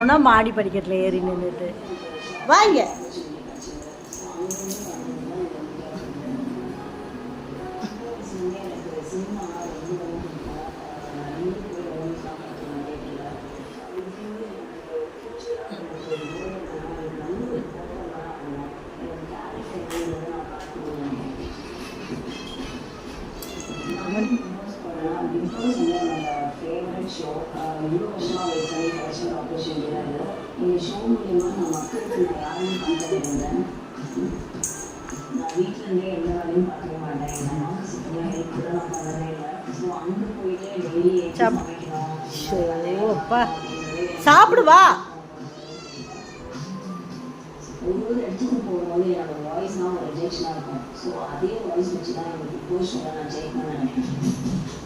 ஆனால் மாடி படிக்கட்டில் ஏறி நின்றுட்டு வாங்க. சாப்பிடுவா. ஒவ்வொரு இடத்துக்கு போகும்போது என்னோட வாய்ஸ்லாம் ஒரு ரிஜெக்ஷனாக இருக்கும். ஸோ அதே வாய்ஸ் வச்சு தான் எனக்கு போஸ்ட் நான் செக் பண்ண நினைக்கிறேன்.